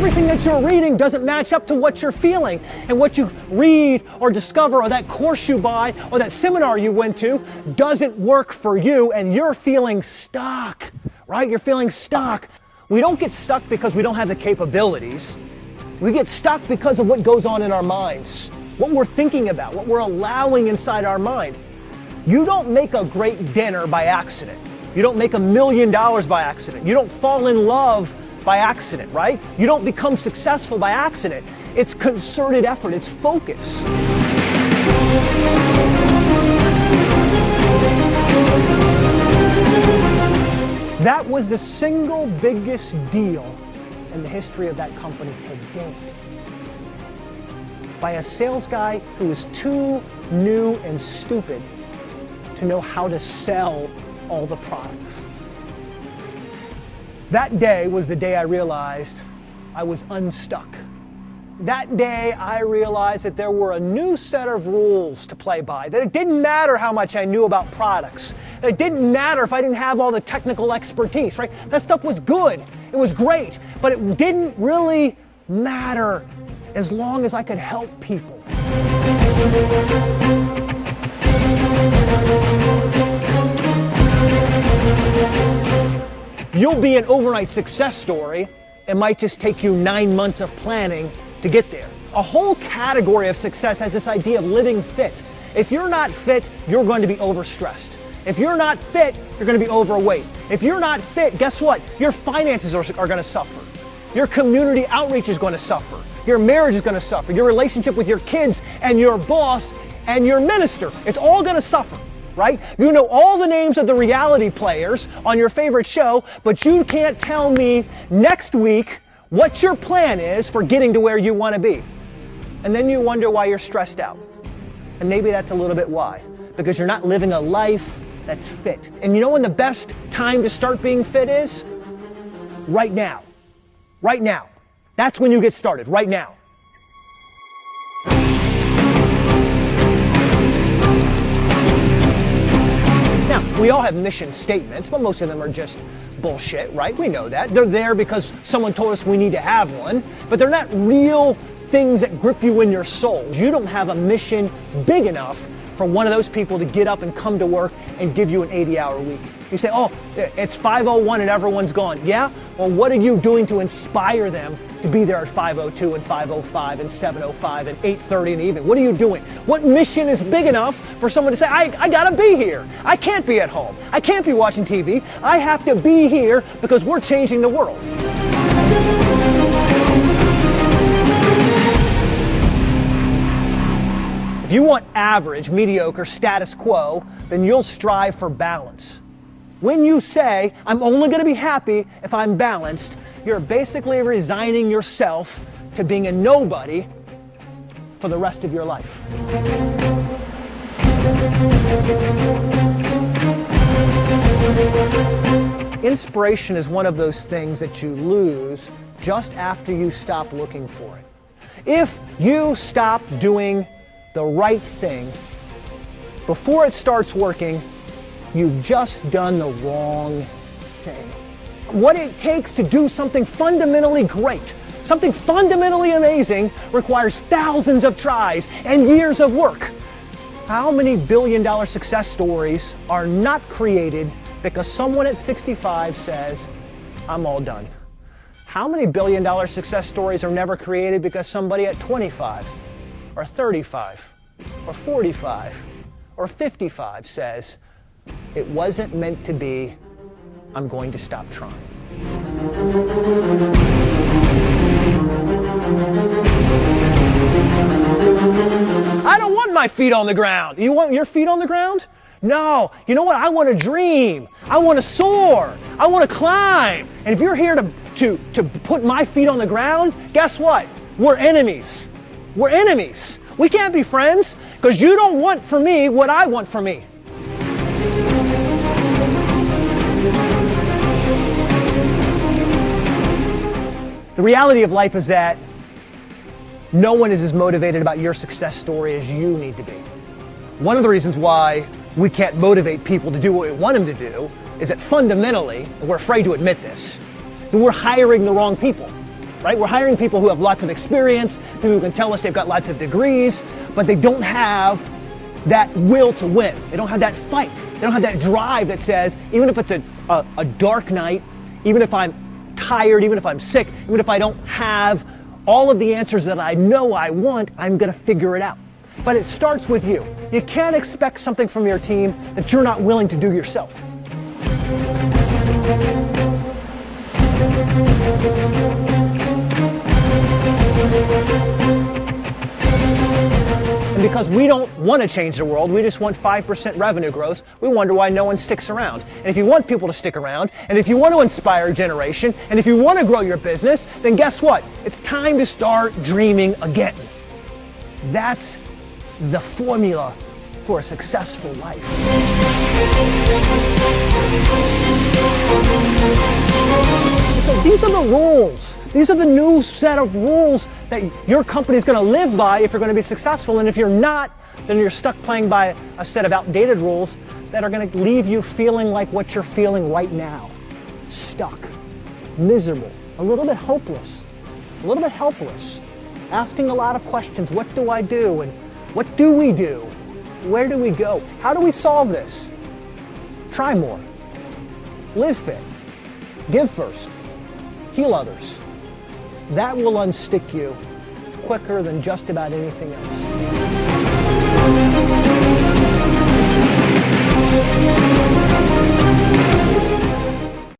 everything that you're reading doesn't match up to what you're feeling, and what you read or discover, or that course you buy, or that seminar you went to doesn't work for you, and you're feeling stuck, right? You're feeling stuck. We don't get stuck because we don't have the capabilities. We get stuck because of what goes on in our minds, what we're thinking about, what we're allowing inside our mind. You don't make a great dinner by accident. You don't make $1 million by accident. You don't fall in love by accident, right? You don't become successful by accident. It's concerted effort, it's focus. That was the single biggest deal in the history of that company to date. By a sales guy who was too new and stupid to know how to sell all the products. That day was the day I realized I was unstuck. That day I realized that there were a new set of rules to play by, that it didn't matter how much I knew about products, that it didn't matter if I didn't have all the technical expertise, right? That stuff was good, it was great, but it didn't really matter as long as I could help people. You'll be an overnight success story. It might just take you 9 months of planning to get there. A whole category of success has this idea of living fit. If you're not fit, you're going to be overstressed. If you're not fit, you're going to be overweight. If you're not fit, guess what? Your finances are going to suffer. Your community outreach is going to suffer. Your marriage is going to suffer. Your relationship with your kids and your boss and your minister, it's all going to suffer, right? You know all the names of the reality players on your favorite show, but you can't tell me next week what your plan is for getting to where you want to be. And then you wonder why you're stressed out. And maybe that's a little bit why. Because you're not living a life that's fit. And you know when the best time to start being fit is? Right now. Right now. That's when you get started, right now. Now, we all have mission statements, but most of them are just bullshit, right? We know that. They're there because someone told us we need to have one, but they're not real things that grip you in your soul. You don't have a mission big enough for one of those people to get up and come to work and give you an 80-hour week. You say, oh, it's 5:01 and everyone's gone. Yeah? Well, what are you doing to inspire them to be there at 5:02 and 5:05 and 7:05 and 8:30 in the evening? What are you doing? What mission is big enough for someone to say, I gotta be here. I can't be at home. I can't be watching TV. I have to be here because we're changing the world. If you want average, mediocre, status quo, then you'll strive for balance. When you say, I'm only going to be happy if I'm balanced, you're basically resigning yourself to being a nobody for the rest of your life. Inspiration is one of those things that you lose just after you stop looking for it. If you stop doing the right thing before it starts working, you've just done the wrong thing. What it takes to do something fundamentally great, something fundamentally amazing, requires thousands of tries and years of work. How many billion-dollar success stories are not created because someone at 65 says, I'm all done? How many billion-dollar success stories are never created because somebody at 25 or 35 or 45 or 55 says, it wasn't meant to be, I'm going to stop trying. I don't want my feet on the ground. You want your feet on the ground? No. You know what? I want to dream. I want to soar. I want to climb. And if you're here to put my feet on the ground, guess what? We're enemies. We're enemies. We can't be friends because you don't want for me what I want for me. The reality of life is that no one is as motivated about your success story as you need to be. One of the reasons why we can't motivate people to do what we want them to do is that fundamentally, and we're afraid to admit this, so we're hiring the wrong people. right? We're hiring people who have lots of experience, people who can tell us they've got lots of degrees, but they don't have that will to win. They don't have that fight. They don't have that drive that says, even if it's a dark night, even if I'm tired, even if I'm sick, even if I don't have all of the answers that I know I want, I'm going to figure it out. But it starts with you. You can't expect something from your team that you're not willing to do yourself. And because we don't want to change the world, we just want 5% revenue growth, we wonder why no one sticks around. And if you want people to stick around, and if you want to inspire a generation, and if you want to grow your business, then guess what? It's time to start dreaming again. That's the formula for a successful life. So these are the rules. These are the new set of rules that your company is going to live by if you're going to be successful. And if you're not, then you're stuck playing by a set of outdated rules that are going to leave you feeling like what you're feeling right now. Stuck, miserable, a little bit hopeless, a little bit helpless, asking a lot of questions. What do I do? And what do we do? Where do we go? How do we solve this? Try more. Live fit. Give first. Heal others. That will unstick you quicker than just about anything else.